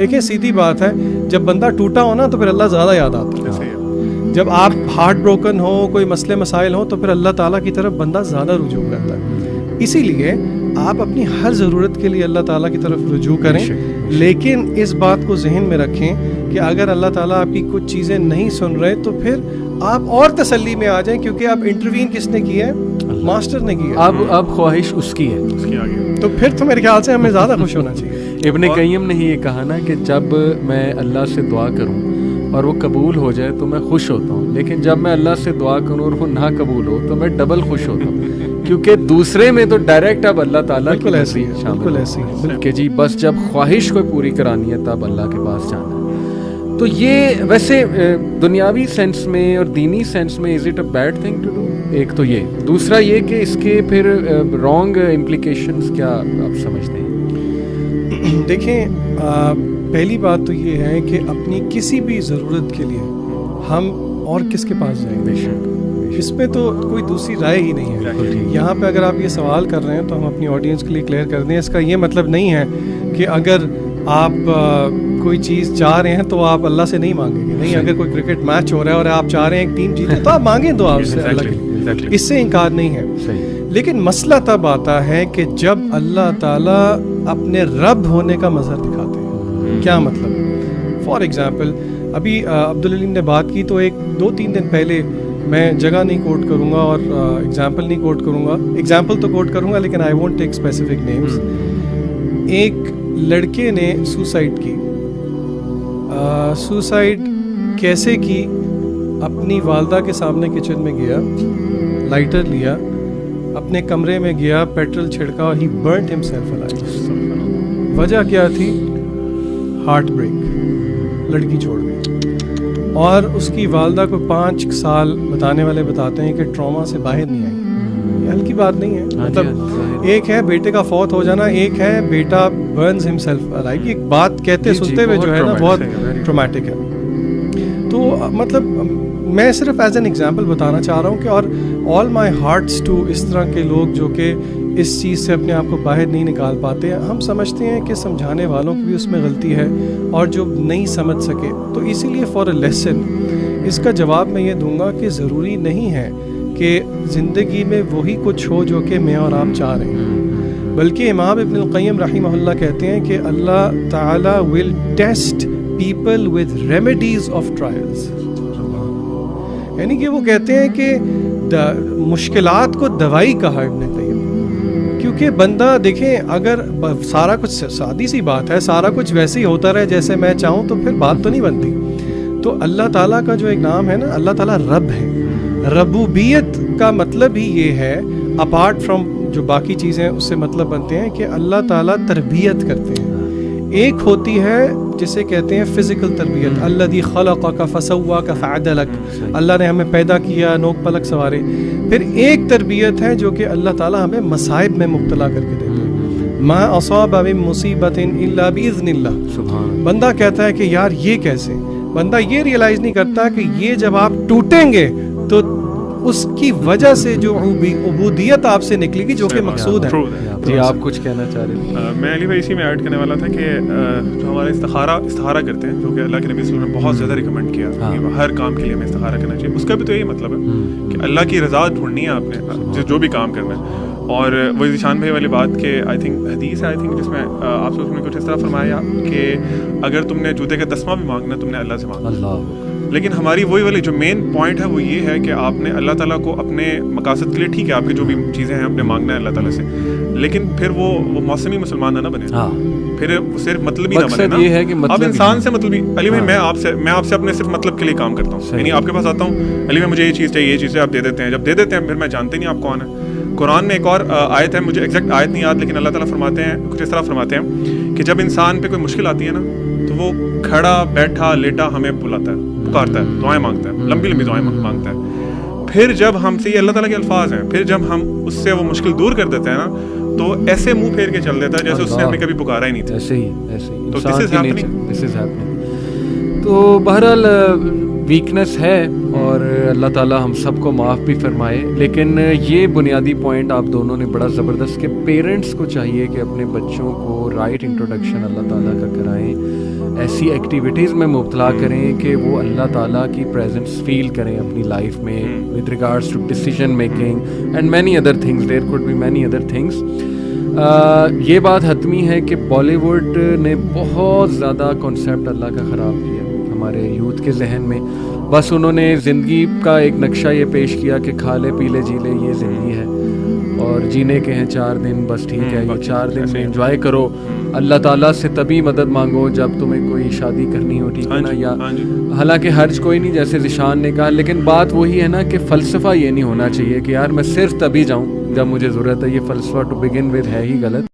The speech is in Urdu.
دیکھیں سیدھی بات ہے، جب بندہ ٹوٹا ہو نا تو پھر اللہ زیادہ یاد آتا ہے. جب آپ ہارٹ بروکن ہو، کوئی مسئلے مسائل ہوں، تو پھر اللہ تعالیٰ کی طرف بندہ زیادہ رجوع کرتا ہے. اسی لیے آپ اپنی ہر ضرورت کے لیے اللہ تعالیٰ کی طرف رجوع کریں، لیکن اس بات کو ذہن میں رکھیں کہ اگر اللہ تعالیٰ آپ کی کچھ چیزیں نہیں سن رہے تو پھر آپ اور تسلی میں آ جائیں، کیونکہ آپ انٹروین کس نے کی ہے؟ ماسٹر نے کی ہے. اب خواہش اس کی ہے، اس کی آگے. تو پھر تو میرے خیال سے ہمیں زیادہ خوش ہونا چاہیے. ابن قیم نے یہ کہا نا کہ جب میں اللہ سے دعا کروں اور وہ قبول ہو جائے تو میں خوش ہوتا ہوں، لیکن جب میں اللہ سے دعا کروں اور وہ نہ قبول ہو تو میں ڈبل خوش ہوتا ہوں، کیونکہ دوسرے میں تو ڈائریکٹ اب اللہ تعالیٰ بالکل ایسی ہے، بالکل ایسی ہے کہ جی بس جب خواہش کو پوری کرانی ہے تب اللہ کے پاس جانا ہے. تو یہ ویسے دنیاوی سینس میں اور دینی سینس میں is it a bad thing to do? ایک تو یہ، دوسرا یہ کہ اس کے پھر رانگ امپلیکیشنز کیا آپ سمجھتے ہیں؟ دیکھیں پہلی بات تو یہ ہے کہ اپنی کسی بھی ضرورت کے لیے ہم اور کس کے پاس جائیں گے؟ اس پہ تو کوئی دوسری رائے ہی نہیں ہے. یہاں پہ اگر آپ یہ سوال کر رہے ہیں تو ہم اپنی آڈینس کے لیے کلیئر کر دیں، اس کا یہ مطلب نہیں ہے کہ اگر آپ کوئی چیز چاہ رہے ہیں تو آپ اللہ سے نہیں مانگیں گے. نہیں، اگر کوئی کرکٹ میچ ہو رہا ہے اور آپ چاہ رہے ہیں ایک ٹیم جیتے تو آپ مانگیں دعا آپ سے اللہ کے، اس سے انکار نہیں ہے. لیکن مسئلہ تب آتا ہے کہ جب اللہ تعالیٰ اپنے رب ہونے کا مظہر دکھاتے ہیں. کیا مطلب؟ فار ایگزامپل ابھی عبدالعلیم نے بات کی تو ایک 2-3 دن پہلے، میں جگہ نہیں کوٹ کروں گا اور ایگزامپل نہیں کوٹ کروں گا، ایگزامپل تو کوٹ کروں گا لیکن I won't take specific names. ایک لڑکے نے سوسائڈ کی. سوسائڈ کیسے کی؟ اپنی والدہ کے سامنے کچن میں گیا، لائٹر لیا، اپنے کمرے میں گیا، پیٹرول چھڑکا اور ہی برنٹ ہمسیلف الائیو. وجہ کیا تھی؟ ہارٹ بریک، لڑکی چھوڑ گئی. اور اس کی والدہ کو 5 سال بتانے والے بتاتے ہیں کہ ٹراما سے باہر نہیں آئی. یہ ہلکی بات نہیں ہے. مطلب ایک ہے بیٹے کا فوت ہو جانا، ایک ہے بیٹا برنز ہمسیلف الائیو. ایک بات کہتے سنتے ہوئے جو ہے نا بہت ٹرامیٹک ہے. تو مطلب میں صرف ایز این ایگزامپل بتانا چاہ رہا ہوں کہ اور آل مائی ہارٹس ٹو اس طرح کے لوگ جو کہ اس چیز سے اپنے آپ کو باہر نہیں نکال پاتے. ہم سمجھتے ہیں کہ سمجھانے والوں کی بھی اس میں غلطی ہے اور جو نہیں سمجھ سکے، تو اسی لیے فار اے لیسن اس کا جواب میں یہ دوں گا کہ ضروری نہیں ہے کہ زندگی میں وہی کچھ ہو جو کہ میں اور آپ چاہ رہے ہیں، بلکہ امام ابن القیم رحمہ اللہ کہتے ہیں کہ اللہ تعالیٰ will test people with remedies of trials. یعنی کہ وہ کہتے ہیں کہ مشکلات کو دوائی کہا ابن قیم، کیونکہ بندہ دیکھیں اگر سارا کچھ، سادی سی بات ہے، سارا کچھ ویسے ہی ہوتا رہے جیسے میں چاہوں تو پھر بات تو نہیں بنتی. تو اللہ تعالیٰ کا جو ایک نام ہے نا، اللہ تعالیٰ رب ہے. ربوبیت کا مطلب ہی یہ ہے، اپارٹ فرام جو باقی چیزیں اس سے مطلب بنتے ہیں، کہ اللہ تعالیٰ تربیت کرتے ہیں. ایک ہوتی ہے جسے کہتے ہیں فزیکل تربیت، الذی خلقک فسواک فعدلک، اللہ نے ہمیں پیدا کیا، نوک پلک سوارے. پھر ایک تربیت ہے جو کہ اللہ تعالیٰ ہمیں مصائب میں مبتلا کر کے دیتے ہیں. ما اصاب من مصیبت الا باذن اللہ. بندہ کہتا ہے کہ یار یہ کیسے؟ بندہ یہ ریئلائز نہیں کرتا کہ یہ جب آپ ٹوٹیں گے تو اس کی وجہ سے جو عبودیت آپ سے نکلے گی جو کہ مقصود ہے. جی آپ کچھ کہنا چاہ رہے ہیں؟ میں علی بھائی اسی میں ایڈ کرنے والا تھا کہ جو ہمارا استخارہ کرتے ہیں، جو کہ اللہ کے نبی صلی اللہ علیہ وسلم نے بہت زیادہ ریکمینڈ کیا کہ ہر کام کے لیے ہمیں استخارہ کرنا چاہیے. اس کا بھی تو یہی مطلب ہے کہ اللہ کی رضا ڈھونڈنی ہے آپ نے جو بھی کام کرنا ہے. اور وہ ذیشان بھائی والی بات کہ آئی تھنک حدیث ہے جس میں آپ سے اس میں کچھ اس طرح فرمایا کہ اگر تم نے جوتے کا تسمہ بھی مانگنا تم نے اللہ سے مانگنا. لیکن ہماری وہی والی جو مین پوائنٹ ہے وہ یہ ہے کہ آپ نے اللہ تعالیٰ کو اپنے مقاصد کے لیے، ٹھیک ہے آپ کی جو بھی چیزیں ہیں اپنے مانگنا ہے اللہ تعالیٰ سے، لیکن پھر وہ موسمی مسلمان نہ بنے، پھر صرف مطلب ہی نہ بنے نا. اب انسان سے مطلب علی بھائی میں آپ سے اپنے صرف مطلب کے لیے کام کرتا ہوں. یعنی آپ کے پاس آتا ہوں، علی بھائی مجھے یہ چیز چاہیے، یہ چیزیں آپ دے دیتے ہیں. جب دے دیتے ہیں پھر میں جانتے نہیں آپ کون ہیں. قرآن میں ایک اور آیت ہے، مجھے ایگزیکٹ آیت نہیں یاد، لیکن اللہ تعالیٰ فرماتے ہیں کچھ اس طرح فرماتے ہیں کہ جب انسان پہ کوئی مشکل آتی ہے نا تو وہ کھڑا بیٹھا لیٹا ہمیں بلاتا ہے، پکارتا ہے، دعائیں مانگتا ہے، لمبی لمبی دعائیں مانگتا ہے. پھر جب ہم سے، یہ اللہ تعالیٰ کے الفاظ ہیں، پھر جب ہم اس سے وہ مشکل دور کر دیتے ہیں نا تو ایسے منہ پھیر کے چل دیتا ہے جیسے اس نے ہمیں کبھی پکارا ہی نہیں تھا. ایسے ہی تو دس از ہیپننگ. تو بہرحال ویکنس ہے اور اللہ تعالیٰ ہم سب کو معاف بھی فرمائے. لیکن یہ بنیادی پوائنٹ آپ دونوں نے بڑا زبردست کہ پیرنٹس کو چاہیے کہ اپنے بچوں کو رائٹ انٹروڈکشن اللہ تعالیٰ کا کرائیں. ایسی ایکٹیویٹیز میں مبتلا کریں کہ وہ اللہ تعالیٰ کی پریزنس فیل کریں اپنی لائف میں with regards to decision making and many other things. There could be many other things. یہ بات حتمی ہے کہ بالی ووڈ نے بہت زیادہ کانسیپٹ اللہ کا خراب کیا ہمارے یوتھ کے ذہن میں. بس انہوں نے زندگی کا ایک نقشہ یہ پیش کیا کہ کھا لے پی لے جی لے یہ زندگی ہے اور جینے کے ہیں 4 دن, بس ٹھیک ہے یہ 4 دن میں انجوائے کرو. اللہ تعالیٰ سے تبھی مدد مانگو جب تمہیں کوئی شادی کرنی ہو, ٹھیک ہے نا, یا حالانکہ حرج کوئی نہیں جیسے ذیشان نے کہا, لیکن بات وہی ہے نا کہ فلسفہ یہ نہیں ہونا چاہیے کہ یار میں صرف تبھی جاؤں جب مجھے ضرورت ہے. یہ فلسفہ ٹو بگن ود ہے ہی غلط.